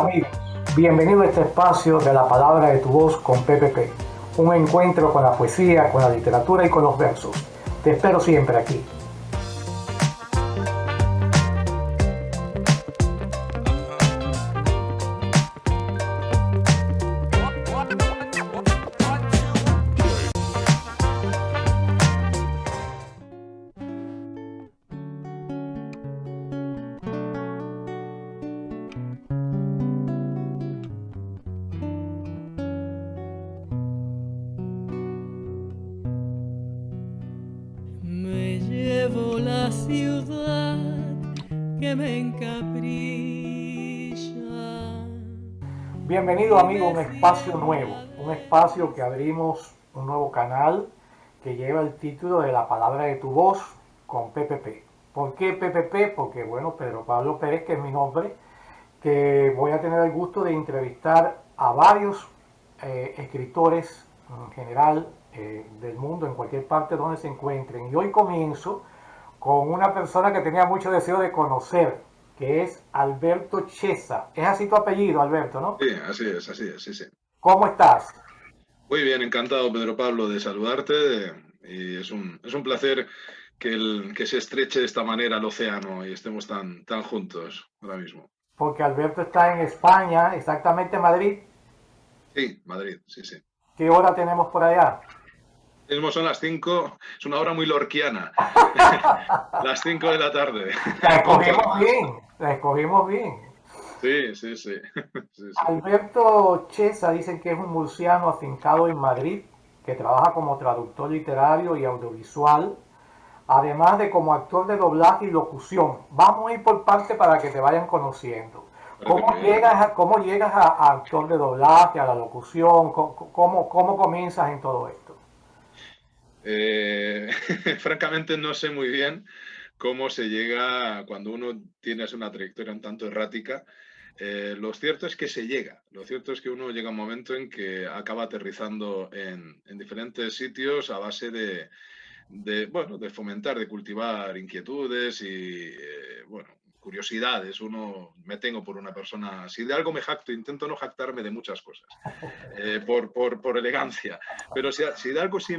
Hola amigos, bienvenido a este espacio de la palabra de tu voz con PPP, un encuentro con la poesía, con la literatura y con los versos. Te espero siempre aquí. Me llevo la ciudad que me encapricha. Bienvenido amigo a un espacio nuevo, un espacio que abrimos un nuevo canal que lleva el título de la palabra de tu voz con PPP. ¿Por qué PPP? Porque bueno, Pedro Pablo Pérez, que es mi nombre, que voy a tener el gusto de entrevistar a varios escritores en general del mundo, en cualquier parte donde se encuentren. Y hoy comienzo con una persona que tenía mucho deseo de conocer, que es Alberto Chiesa. Es así tu apellido, Alberto, ¿no? Sí, así es, sí, sí. ¿Cómo estás? Muy bien, encantado, Pedro Pablo, de saludarte. Y es un placer que se estreche de esta manera el océano y estemos tan juntos ahora mismo. Porque Alberto está en España, exactamente en Madrid. Sí, Madrid, sí, sí. ¿Qué hora tenemos por allá? Mismo son las 5, es una hora muy lorquiana. Las 5 de la tarde. La Punto escogimos además. bien, la escogimos bien. Sí, sí, sí. Sí, sí. Alberto Chiesa dicen que es un murciano afincado en Madrid, que trabaja como traductor literario y audiovisual, además de como actor de doblaje y locución. Vamos a ir por parte para que te vayan conociendo. Parece muy bien. Cómo llegas a actor de doblaje, a la locución? ¿Cómo comienzas en todo esto? Eh, Francamente no sé muy bien cómo se llega cuando uno tiene una trayectoria un tanto errática. Lo cierto es que se llega. Lo cierto es que uno llega a un momento en que acaba aterrizando en diferentes sitios a base bueno, de fomentar, de cultivar inquietudes y, bueno, curiosidades. Me tengo por una persona, si de algo me jacto, intento no jactarme de muchas cosas, por elegancia, pero si de algo sí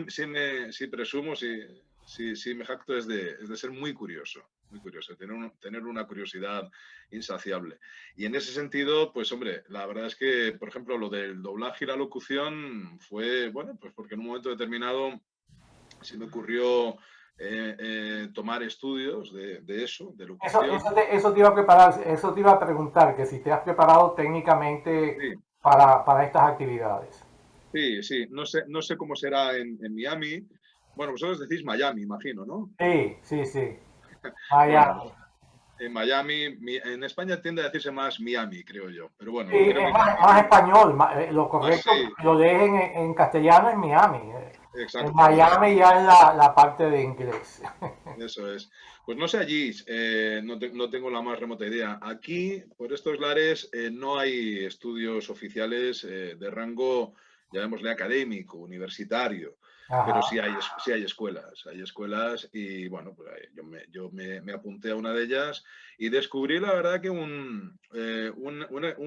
presumo, sí me jacto es de ser muy curioso, tener una curiosidad insaciable. Y en ese sentido, pues hombre, la verdad es que, por ejemplo, lo del doblaje y la locución fue, bueno, pues porque en un momento determinado se me ocurrió tomar estudios de eso, de locución. Eso te iba a preparar, eso te iba a preguntar, que si te has preparado técnicamente Sí, para estas actividades. sí, sí. No sé cómo será en Miami. Bueno, vosotros decís Miami, imagino, ¿no? Sí, sí, sí. Bueno, Miami. en Miami, en España tiende a decirse más Miami, creo yo. Pero Sí, bueno, creo es que más español. Lo más correcto, sí, lo lees en castellano en Miami. En exacto, Miami exacto. ya es la parte de inglés. Eso es. Pues no sé allí, no tengo la más remota idea. Aquí, por estos lares, no hay estudios oficiales de rango, llamémosle académico, universitario, pero Ajá. sí hay escuelas y bueno, pues me apunté a una de ellas y descubrí la verdad que un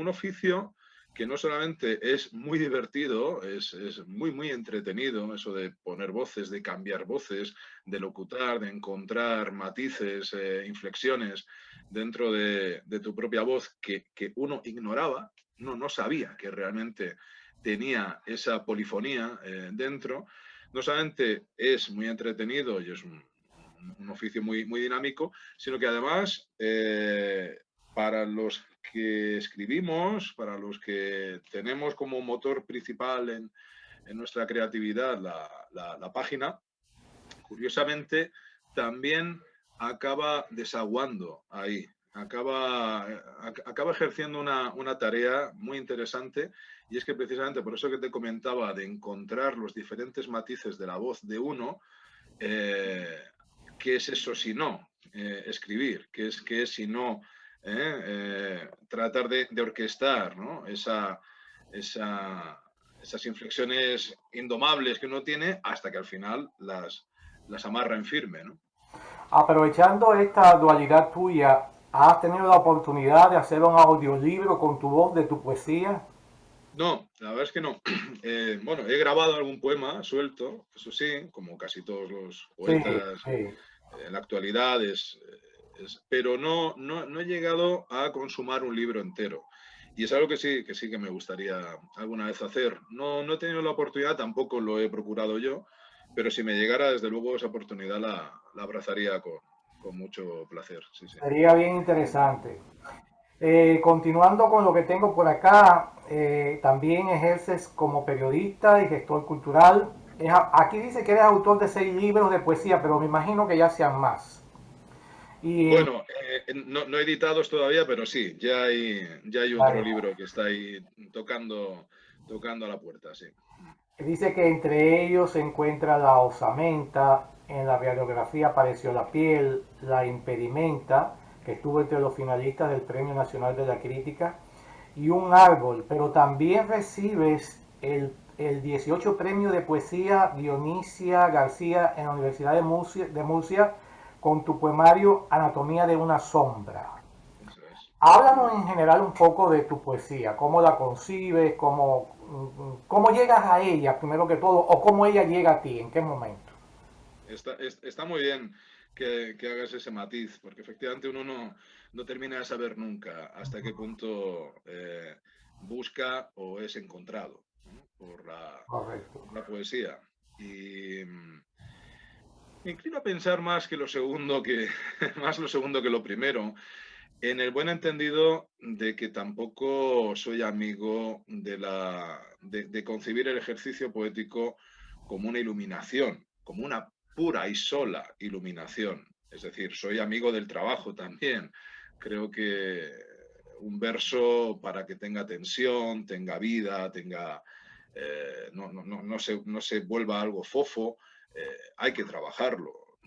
oficio que no solamente es muy divertido, es muy entretenido, eso de poner voces, de cambiar voces, de locutar, de encontrar matices, inflexiones dentro de tu propia voz que uno ignoraba, no sabía que realmente tenía esa polifonía dentro. No solamente es muy entretenido y es un oficio muy dinámico, sino que además para los que escribimos, para los que tenemos como motor principal en nuestra creatividad la página, curiosamente, también acaba desaguando ahí, acaba ejerciendo una tarea muy interesante y es que precisamente por eso que te comentaba de encontrar los diferentes matices de la voz de uno, eh, ¿qué es eso si no escribir? ¿Qué es si no tratar de orquestar, ¿no? Esas inflexiones indomables que uno tiene hasta que al final las amarra en firme, ¿no? Aprovechando esta dualidad tuya, ¿Has tenido la oportunidad de hacer un audiolibro con tu voz de tu poesía? No, la verdad es que no. Bueno, he grabado algún poema suelto, eso sí, como casi todos los Sí, poetas sí. en la actualidad, pero no he llegado a consumar un libro entero. Y es algo que sí que me gustaría alguna vez hacer. No he tenido la oportunidad, tampoco lo he procurado yo, pero si me llegara, desde luego, esa oportunidad la abrazaría con mucho placer. Sí, sí. Sería bien interesante. Continuando con lo que tengo por acá, también ejerces como periodista y gestor cultural. Aquí dice que eres autor de 6 libros de poesía, pero me imagino que ya sean más. Y Bueno, no editados todavía, pero sí, ya hay otro vale, libro que está ahí tocando a la puerta, sí. dice que entre ellos se encuentra la osamenta, en la radiografía apareció la piel, la impedimenta, que estuvo entre los finalistas del Premio Nacional de la Crítica, y un árbol, pero también recibes el 18 premio de poesía Dionisia García en la Universidad de Murcia con tu poemario Anatomía de una sombra. Eso es. Háblanos en general un poco de tu poesía, cómo la concibes, cómo llegas a ella, primero que todo, o cómo ella llega a ti, en qué momento. Está muy bien que hagas ese matiz, porque efectivamente uno no termina de saber nunca hasta qué punto busca o es encontrado, ¿no? Correcto. Por la poesía. Y me inclino a pensar más que lo segundo más lo segundo que lo primero, en el buen entendido de que tampoco soy amigo de concebir el ejercicio poético como una iluminación, como una pura y sola iluminación. Es decir, soy amigo del trabajo también. Creo que un verso, para que tenga tensión, tenga vida, no se vuelva algo fofo, hay que trabajarlo.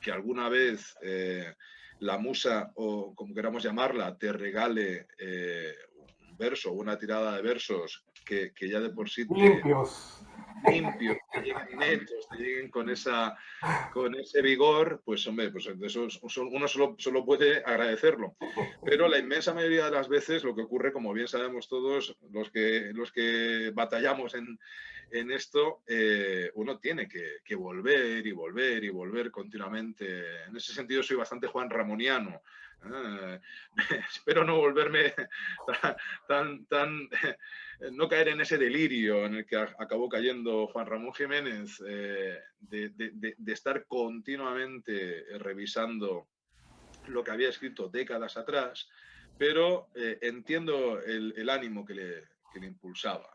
Que alguna vez la musa, o como queramos llamarla, te regale un verso o una tirada de versos que ya de por sí Limpios. limpios, te lleguen netos, te lleguen con ese vigor, pues hombre, pues de eso uno solo puede agradecerlo. Pero la inmensa mayoría de las veces lo que ocurre, como bien sabemos todos, los que batallamos en esto, uno tiene que volver y volver y volver continuamente. En ese sentido soy bastante Juan Ramoniano. Espero no volverme tan no caer en ese delirio en el que acabó cayendo Juan Ramón Jiménez, de estar continuamente revisando lo que había escrito décadas atrás, pero entiendo el ánimo que le impulsaba,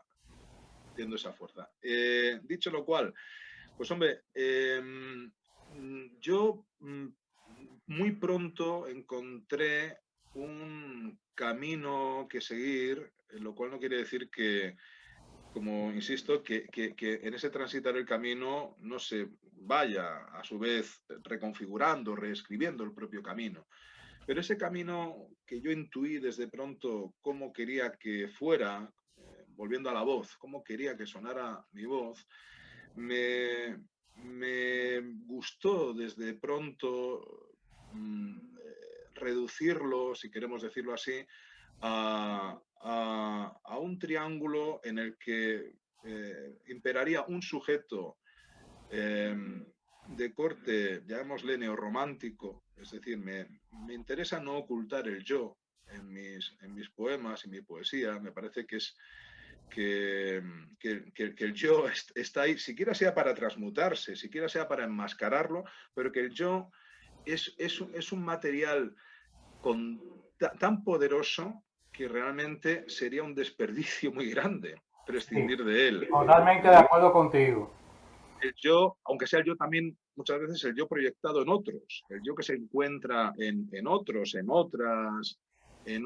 entiendo esa fuerza. Dicho lo cual, pues hombre, yo muy pronto encontré un camino que seguir, lo cual no quiere decir que, como insisto, que en ese transitar el camino no se vaya a su vez reconfigurando, reescribiendo el propio camino. Pero ese camino que yo intuí desde pronto cómo quería que fuera, volviendo a la voz, cómo quería que sonara mi voz, me, me gustó desde pronto reducirlo, si queremos decirlo así, a un triángulo en el que imperaría un sujeto eh, de corte, llamémosle neorromántico, es decir, me interesa no ocultar el yo en mis poemas, en mi poesía, me parece que el yo está ahí, siquiera sea para transmutarse, siquiera sea para enmascararlo, pero que el yo es un material tan poderoso que realmente sería un desperdicio muy grande Sí, prescindir de él. totalmente de acuerdo contigo. El yo, aunque sea el yo también, muchas veces el yo proyectado en otros, el yo que se encuentra en otros, en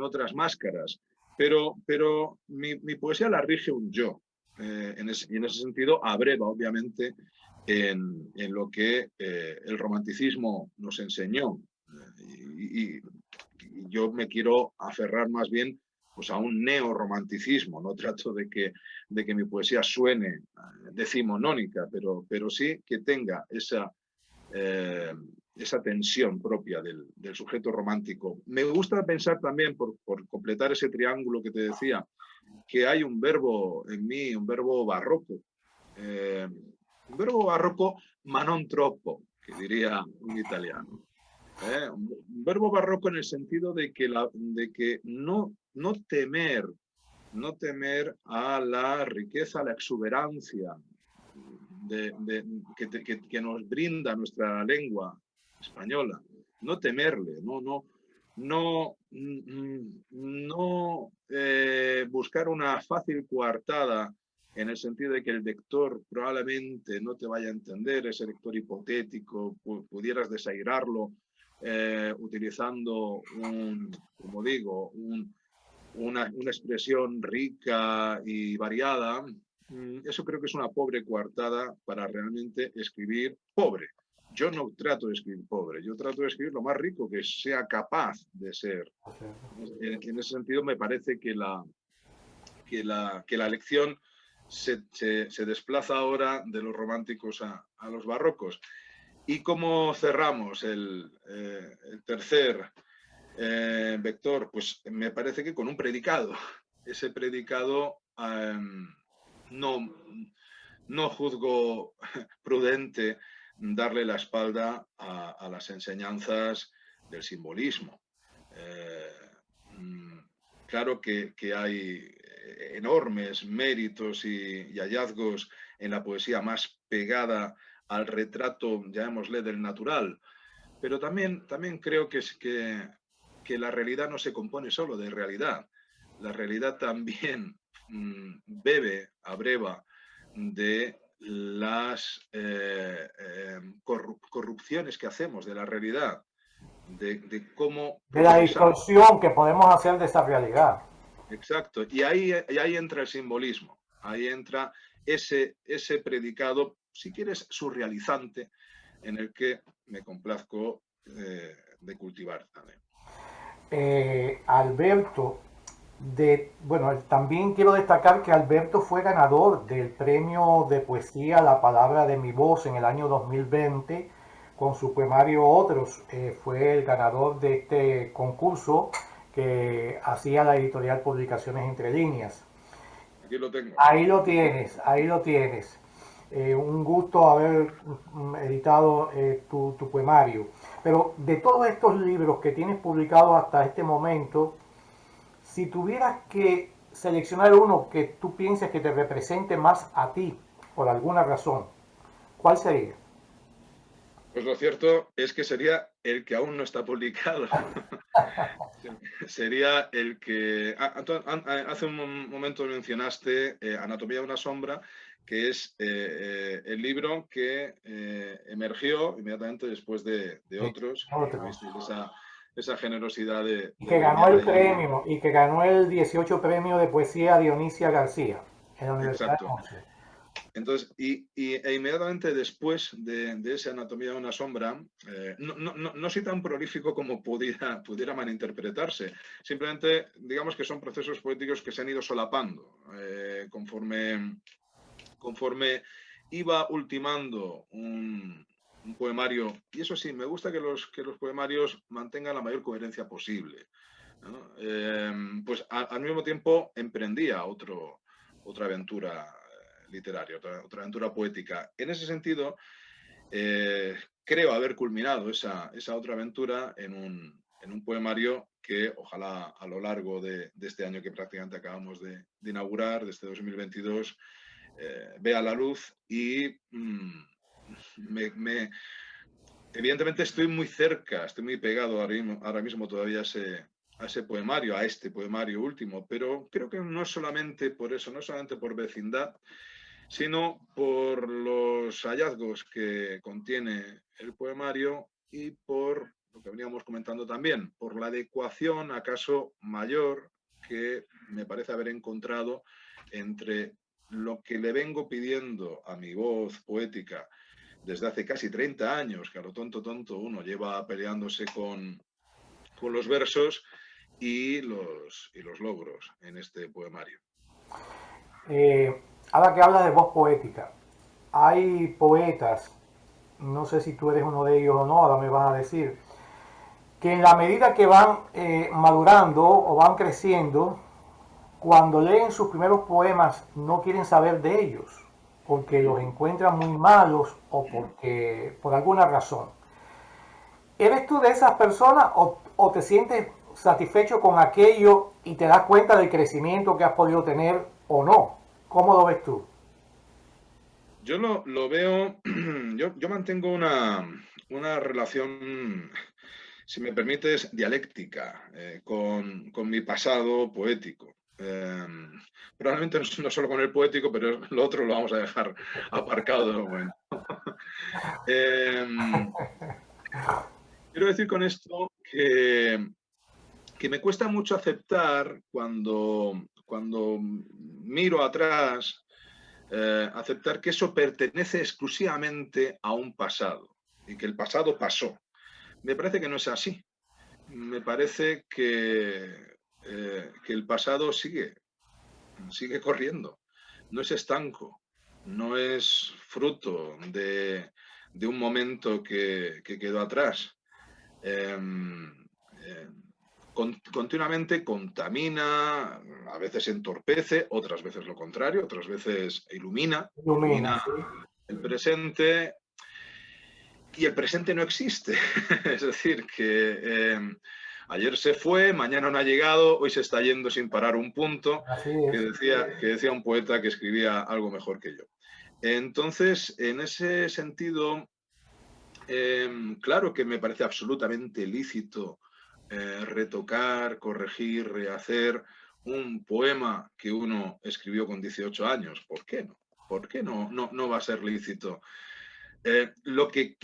otras máscaras. Pero mi poesía la rige un yo. Y en ese sentido abreva, obviamente, en lo que el romanticismo nos enseñó. Y yo me quiero aferrar más bien pues, a un neorromanticismo. No trato de que mi poesía suene decimonónica, pero sí que tenga eh, esa tensión propia del sujeto romántico. Me gusta pensar también, por completar ese triángulo que te decía, que hay un verbo en mí, un verbo barroco. Un verbo barroco ma non troppo, que diría un italiano. Un verbo barroco en el sentido de que, no temer a la riqueza, a la exuberancia que nos brinda nuestra lengua española. No temerle, no buscar una fácil coartada en el sentido de que el lector probablemente no te vaya a entender, ese lector hipotético, pudieras desairarlo utilizando como digo, una expresión rica y variada. Eso creo que es una pobre coartada para realmente escribir pobre. Yo no trato de escribir pobre, yo trato de escribir lo más rico que sea capaz de ser. En ese sentido me parece que la lección se desplaza ahora de los románticos a los barrocos. ¿Y cómo cerramos el tercer vector? Pues me parece que con un predicado. Ese predicado no juzgo prudente darle la espalda a las enseñanzas del simbolismo. Claro que hay enormes méritos y hallazgos en la poesía más pegada al retrato, llamémosle, del natural, pero también creo que la realidad no se compone solo de realidad. La realidad también bebe, abreva de las corrupciones que hacemos de la realidad, de cómo... De la distorsión que podemos hacer de esa realidad. Exacto, y ahí entra el simbolismo, ahí entra ese predicado, si quieres, surrealizante, en el que me complazco de cultivar también. Alberto, bueno, también quiero destacar que Alberto fue ganador del premio de poesía La Palabra de mi Voz en el año 2020 con su poemario Otros. Fue el ganador de este concurso que hacía la editorial Publicaciones Entre Líneas. Aquí lo tengo. Ahí lo tienes, ahí lo tienes. Un gusto haber editado tu poemario. Pero de todos estos libros que tienes publicados hasta este momento, si tuvieras que seleccionar uno que tú pienses que te represente más a ti, por alguna razón, ¿cuál sería? Pues lo cierto es que sería el que aún no está publicado. Sería el que... Hace un momento mencionaste Anatomía de una sombra, que es el libro que emergió inmediatamente después de Otros. Esa generosidad de... Y que ganó el premio, y que ganó el 18 premio de poesía Dionisia García en la Universidad de Murcia. Entonces, e inmediatamente después de esa Anatomía de una sombra, no soy tan prolífico como pudiera malinterpretarse. Simplemente, digamos que son procesos poéticos que se han ido solapando conforme iba ultimando un poemario. Y eso sí, me gusta que los poemarios mantengan la mayor coherencia posible, ¿no? Pues al mismo tiempo emprendía otra aventura literaria, otra aventura poética. En ese sentido, creo haber culminado esa otra aventura en un poemario que ojalá a lo largo de este año que prácticamente acabamos de inaugurar, de este 2022, vea la luz y evidentemente estoy muy cerca, estoy muy pegado ahora mismo todavía a ese poemario, a este poemario último, pero creo que no es solamente por eso, no es solamente por vecindad, sino por los hallazgos que contiene el poemario y por lo que veníamos comentando también, por la adecuación acaso mayor que me parece haber encontrado entre lo que le vengo pidiendo a mi voz poética desde hace casi 30 años, que a lo tonto uno lleva peleándose con los versos y los logros en este poemario. Ahora que hablas de voz poética, hay poetas no sé si tú eres uno de ellos o no, ahora me vas a decir, que en la medida que van madurando o van creciendo, cuando leen sus primeros poemas no quieren saber de ellos, porque los encuentran muy malos o porque por alguna razón. ¿Eres tú de esas personas o te sientes satisfecho con aquello y te das cuenta del crecimiento que has podido tener o no? ¿Cómo lo ves tú? Yo lo veo, yo mantengo una relación, si me permites, dialéctica con mi pasado poético. Probablemente no solo con el poético, pero lo otro lo vamos a dejar aparcado de momento. Quiero decir con esto que me cuesta mucho aceptar cuando miro atrás, aceptar que eso pertenece exclusivamente a un pasado y que el pasado pasó. Me parece que no es así. Me parece que el pasado sigue corriendo, no es estanco, no es fruto de un momento que quedó atrás. Eh, eh, Continuamente contamina, a veces entorpece, otras veces lo contrario, otras veces Ilumina, ilumina ¿sí? el presente, y el presente no existe. Es decir, que ayer se fue, mañana no ha llegado, hoy se está yendo sin parar un punto, Así que es. decía un poeta que escribía algo mejor que yo. Entonces, en ese sentido, claro que me parece absolutamente lícito retocar, corregir, rehacer un poema que uno escribió con 18 años. ¿Por qué no? ¿Por qué no va a ser lícito? Lo que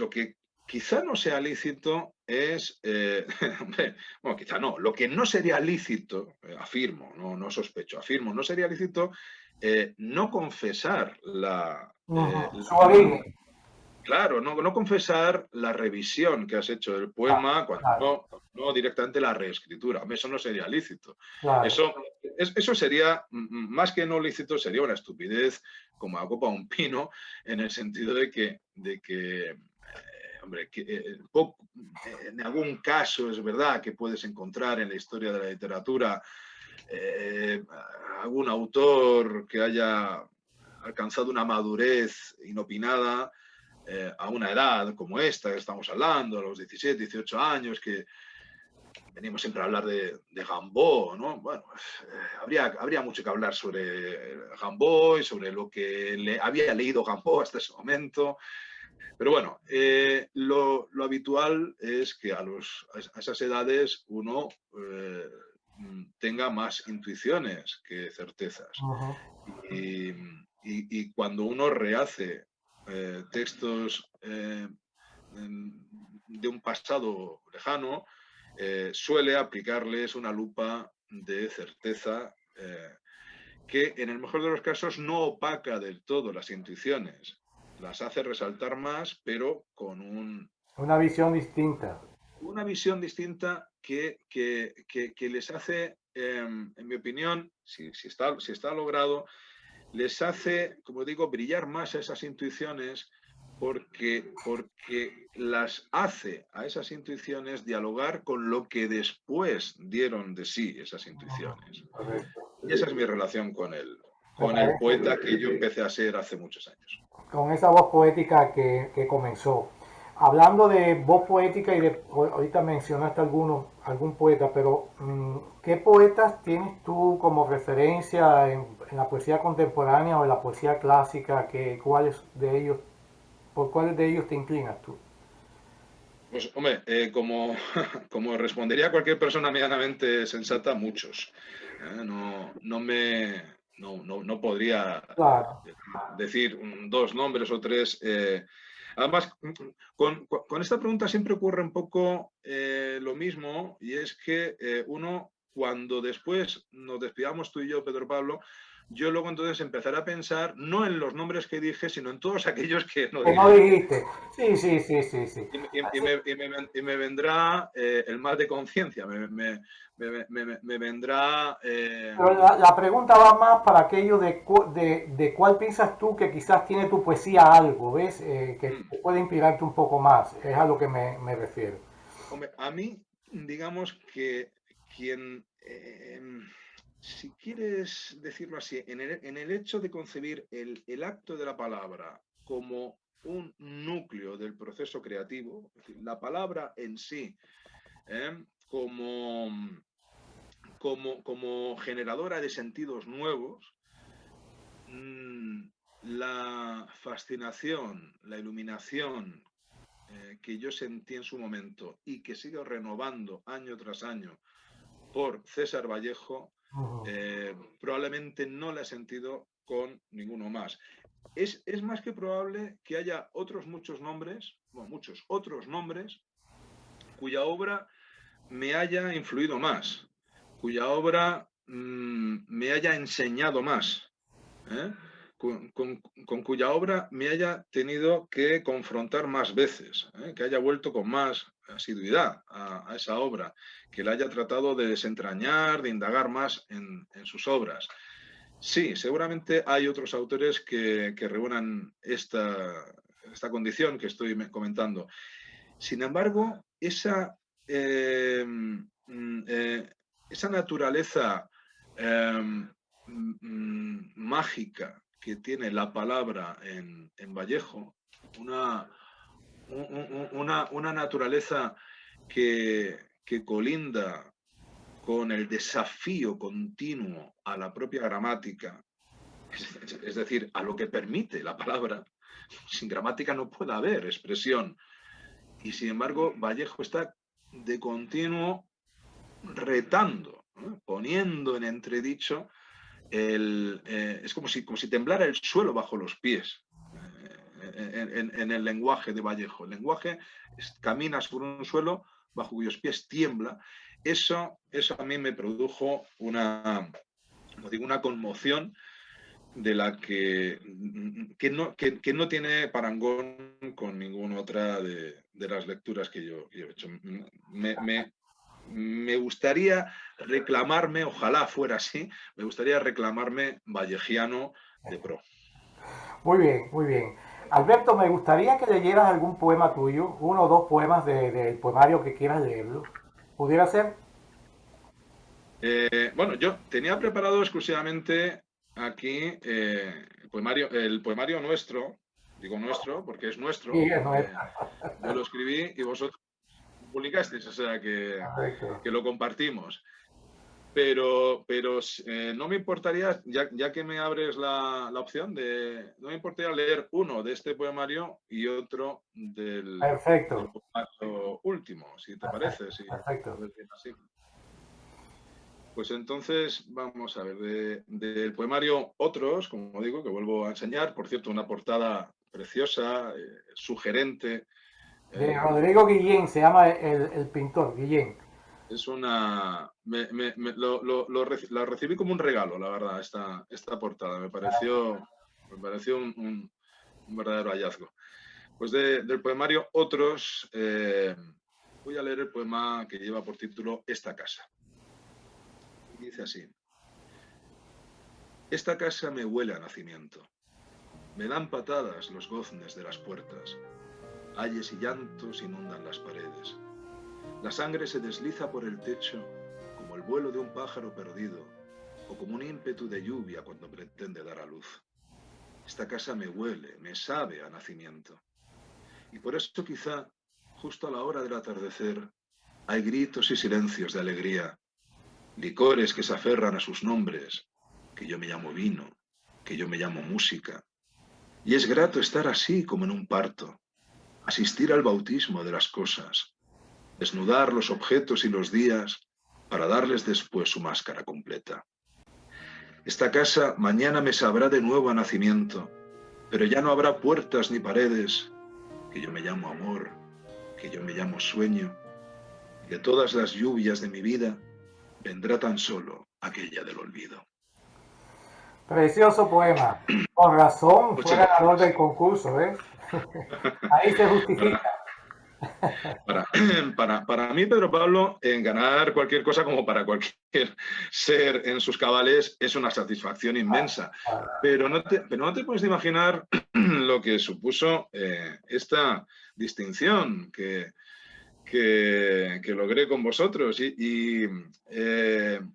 quizá no sea lícito es, bueno, quizá no, lo que no sería lícito, afirmo, no sospecho, afirmo, no sería lícito no confesar Su origen. claro, no confesar la revisión que has hecho del Claro, poema claro, cuando no directamente la reescritura. Eso no sería lícito. claro. Eso sería, más que no lícito, sería una estupidez como la copa a un pino, en el sentido de que hombre, en algún caso es verdad que puedes encontrar en la historia de la literatura eh, algún autor que haya alcanzado una madurez inopinada a una edad como esta que estamos hablando, a los 17, 18 años, que venimos siempre a hablar de Gambo, ¿no? Bueno, habría mucho que hablar sobre Gambo y sobre lo que había leído Gambo hasta ese momento. Pero bueno, lo habitual es que a esas edades uno tenga más intuiciones que certezas. Ujú. Y cuando uno rehace textos de un pasado lejano, suele aplicarles una lupa de certeza que en el mejor de los casos no opaca del todo las intuiciones, las hace resaltar más, pero con Una visión distinta. una visión distinta que les hace, en mi opinión, si está logrado, les hace, como digo, brillar más a esas intuiciones porque las hace a esas intuiciones dialogar con lo que después dieron de sí esas intuiciones. Correcto. Y esa es mi relación Me con el parece poeta que yo empecé a ser hace muchos años. con esa voz poética que comenzó. Hablando de voz poética y de, ahorita mencionaste algún poeta, pero ¿qué poetas tienes tú como referencia en la poesía contemporánea o en la poesía clásica? ¿Cuáles de ellos, por cuáles de ellos te inclinas tú? Pues, hombre, como respondería cualquier persona medianamente sensata, muchos. No podría Claro. decir dos nombres o tres. Además, con esta pregunta siempre ocurre un poco lo mismo, y es que uno cuando después nos despidamos tú y yo, Pedro Pablo, yo luego entonces empezaré a pensar no en los nombres que dije, sino en todos aquellos que no Que no dije. dijiste. Sí, sí, sí, sí, sí. Y me vendrá el mal de conciencia, me vendrá... Pero la pregunta va más para aquello de cuál piensas tú que quizás tiene tu poesía algo, ¿ves? Que puede inspirarte un poco más. Es a lo que me refiero. Hombre, a mí, digamos que quien, si quieres decirlo así, en el hecho de concebir el acto de la palabra como un núcleo del proceso creativo, es decir, la palabra en sí, como, como generadora de sentidos nuevos, la fascinación, la iluminación que yo sentí en su momento y que sigo renovando año tras año por César Vallejo, probablemente no la he sentido con ninguno más. Es más que probable que haya otros muchos nombres, bueno, muchos otros nombres, cuya obra me haya influido más, cuya obra me haya enseñado más, ¿eh? Con cuya obra me haya tenido que confrontar más veces, que haya vuelto con más asiduidad a esa obra, que la haya tratado de desentrañar, de indagar más en sus obras. Sí, seguramente hay otros autores que reúnan esta condición que estoy comentando. Sin embargo, esa naturaleza mágica que tiene la palabra en Vallejo, una naturaleza que colinda con el desafío continuo a la propia gramática, es decir, a lo que permite la palabra. Sin gramática no puede haber expresión. Y sin embargo, Vallejo está de continuo retando, ¿no? Poniendo en entredicho es como si temblara el suelo bajo los pies en el lenguaje de Vallejo. El lenguaje camina sobre un suelo bajo cuyos pies tiembla. Eso a mí me produjo una conmoción de la que no tiene parangón con ninguna otra de las lecturas que yo he hecho. Me gustaría reclamarme, ojalá fuera así, me gustaría reclamarme vallejiano de pro. Muy bien, muy bien. Alberto, me gustaría que leyeras algún poema tuyo, uno o dos poemas del poemario que quieras leerlo. ¿Pudiera ser? Bueno, yo tenía preparado exclusivamente aquí el poemario nuestro, digo nuestro porque es Sí, nuestro, eso es. yo lo escribí y vosotros lo publicasteis, o sea Correcto. que lo compartimos. Pero no me importaría, ya que me abres la opción, no me importaría leer uno de este poemario y otro del Perfecto. poemario último, si te Perfecto. parece, si Perfecto. lo ves bien así. Pues entonces vamos a ver, del poemario Otros, como digo, que vuelvo a enseñar, por cierto, una portada preciosa, sugerente. De Rodrigo Guillén, se llama el pintor, Guillén. Es una... la recibí como un regalo, la verdad, esta portada. Me pareció un verdadero hallazgo. Pues del poemario Otros, voy a leer el poema que lleva por título Esta casa. Y dice así. Esta casa me huele a nacimiento. Me dan patadas los goznes de las puertas. Ayes y llantos inundan las paredes. La sangre se desliza por el techo como el vuelo de un pájaro perdido o como un ímpetu de lluvia cuando pretende dar a luz. Esta casa me huele, me sabe a nacimiento. Y por eso quizá, justo a la hora del atardecer, hay gritos y silencios de alegría, licores que se aferran a sus nombres, que yo me llamo vino, que yo me llamo música. Y es grato estar así como en un parto, asistir al bautismo de las cosas, desnudar los objetos y los días para darles después su máscara completa. Esta casa mañana me sabrá de nuevo a nacimiento, pero ya no habrá puertas ni paredes, que yo me llamo amor, que yo me llamo sueño, y de todas las lluvias de mi vida, vendrá tan solo aquella del olvido. Precioso poema. Con razón fue Muchas ganador del gracias. concurso, ¿eh? Ahí se Para, justifica. para, para mí, Pedro Pablo, en ganar cualquier cosa como para cualquier ser en sus cabales es una satisfacción inmensa. Pero no te puedes imaginar lo que supuso esta distinción que logré con vosotros.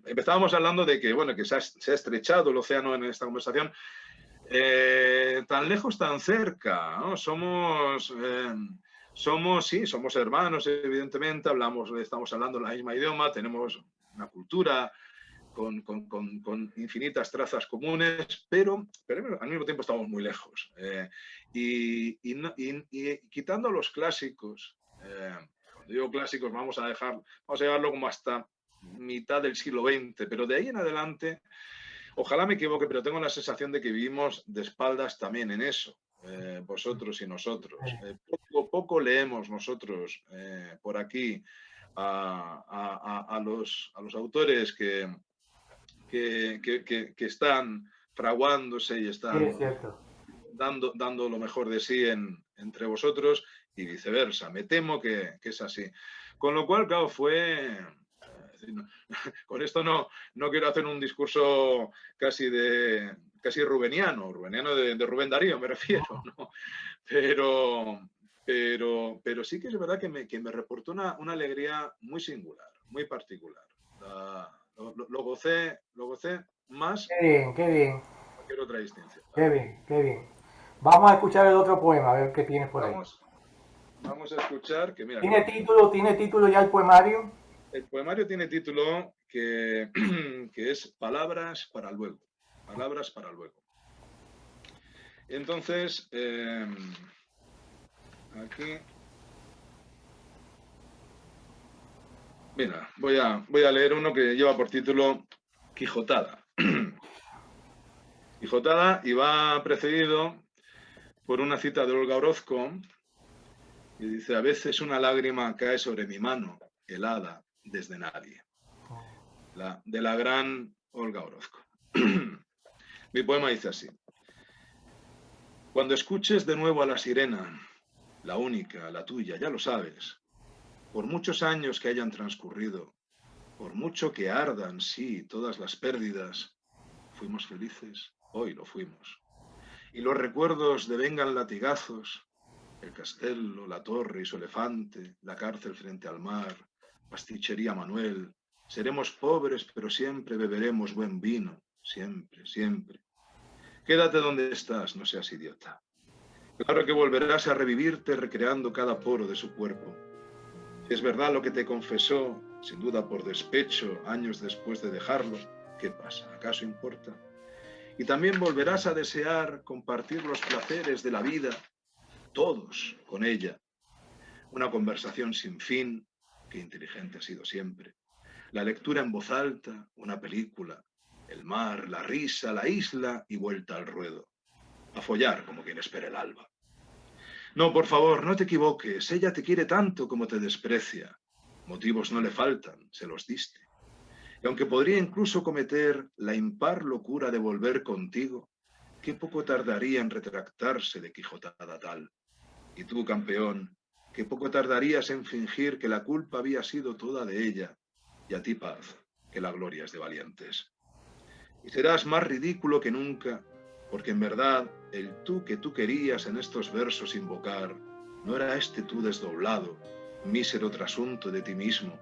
Empezábamos hablando de que, bueno, que se ha estrechado el océano en esta conversación. Tan lejos, tan cerca, ¿no? Somos hermanos, evidentemente, estamos hablando el mismo idioma, tenemos una cultura con infinitas trazas comunes, pero al mismo tiempo estamos muy lejos. Y quitando los clásicos, cuando digo clásicos vamos a llevarlo como hasta mitad del siglo XX, pero de ahí en adelante, ojalá me equivoque, pero tengo la sensación de que vivimos de espaldas también en eso. Vosotros y nosotros. Poco leemos nosotros por aquí a los autores que están fraguándose y Sí, es están cierto. dando lo mejor de sí entre vosotros y viceversa. Me temo que es así. Con lo cual, claro, con esto no quiero hacer un discurso casi rubeniano de Rubén Darío, me refiero, ¿no? Pero sí que es verdad que me reportó una alegría muy singular, muy particular. Lo gocé más Qué bien, qué bien, que cualquier otra distinción. qué bien, qué bien. Vamos a escuchar el otro poema, a ver qué tienes por ahí. Vamos a escuchar que, mira, ¿Tiene título ya el poemario? el poemario tiene título que es Palabras para luego. Palabras para luego. Entonces, aquí... Mira, voy a leer uno que lleva por título Quijotada. Quijotada, y va precedido por una cita de Olga Orozco, y dice: a veces una lágrima cae sobre mi mano, helada desde nadie. De la gran Olga Orozco. Mi poema dice así: cuando escuches de nuevo a la sirena, la única, la tuya, ya lo sabes, por muchos años que hayan transcurrido, por mucho que ardan, sí, todas las pérdidas, fuimos felices, hoy lo fuimos. Y los recuerdos devengan latigazos, el castelo, la torre y su elefante, la cárcel frente al mar, pasticcería Manuel. Seremos pobres, pero siempre beberemos buen vino, siempre, siempre. Quédate donde estás, no seas idiota. Claro que volverás a revivirte recreando cada poro de su cuerpo. Si es verdad lo que te confesó, sin duda por despecho, años después de dejarlo, ¿qué pasa? ¿Acaso importa? Y también volverás a desear compartir los placeres de la vida, todos, con ella. Una conversación sin fin, que inteligente ha sido siempre. La lectura en voz alta, una película, el mar, la risa, la isla y vuelta al ruedo. A follar como quien espera el alba. No, por favor, no te equivoques. Ella te quiere tanto como te desprecia. Motivos no le faltan, se los diste. Y aunque podría incluso cometer la impar locura de volver contigo, qué poco tardaría en retractarse de quijotada tal. Y tú, campeón, qué poco tardarías en fingir que la culpa había sido toda de ella, y a ti paz, que la gloria es de valientes. Y serás más ridículo que nunca, porque en verdad el tú que tú querías en estos versos invocar no era este tú desdoblado, mísero trasunto de ti mismo,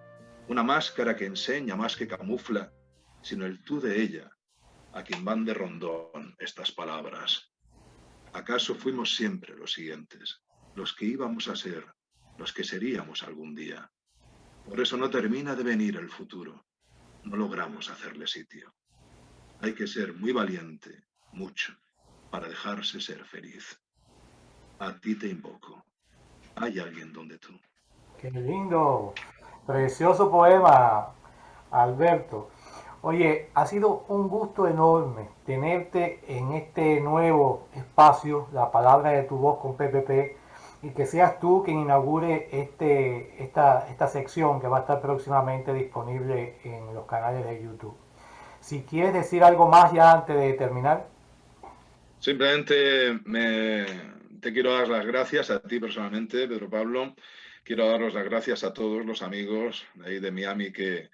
una máscara que enseña más que camufla, sino el tú de ella, a quien van de rondón estas palabras. ¿Acaso fuimos siempre los siguientes, los que íbamos a ser, los que seríamos algún día? Por eso no termina de venir el futuro, no logramos hacerle sitio. Hay que ser muy valiente, mucho, para dejarse ser feliz. A ti te invoco. ¿Hay alguien donde tú? Qué lindo, precioso poema, Alberto. Oye, ha sido un gusto enorme tenerte en este nuevo espacio, la palabra de tu voz con PPP. y que seas tú quien inaugure esta sección que va a estar próximamente disponible en los canales de YouTube. Si quieres decir algo más ya antes de terminar. Simplemente te quiero dar las gracias a ti personalmente, Pedro Pablo. Quiero daros las gracias a todos los amigos de ahí de Miami que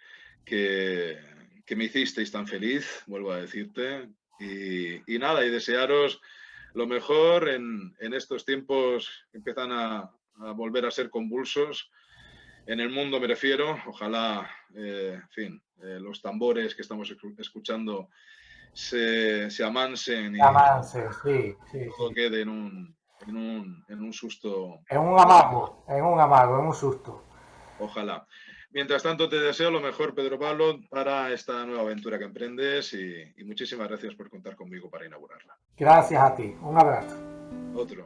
me hicisteis tan feliz, vuelvo a decirte. Y nada, y desearos lo mejor en estos tiempos que empiezan a volver a ser convulsos. En el mundo me refiero, ojalá, en fin, los tambores que estamos escuchando se amansen y Avance, sí, sí, todo sí. quede en un susto Es un maravilloso. amago, es un amago, es un susto. Ojalá. Mientras tanto, te deseo lo mejor, Pedro Pablo, para esta nueva aventura que emprendes y muchísimas gracias por contar conmigo para inaugurarla. Gracias a ti. Un abrazo. Otro.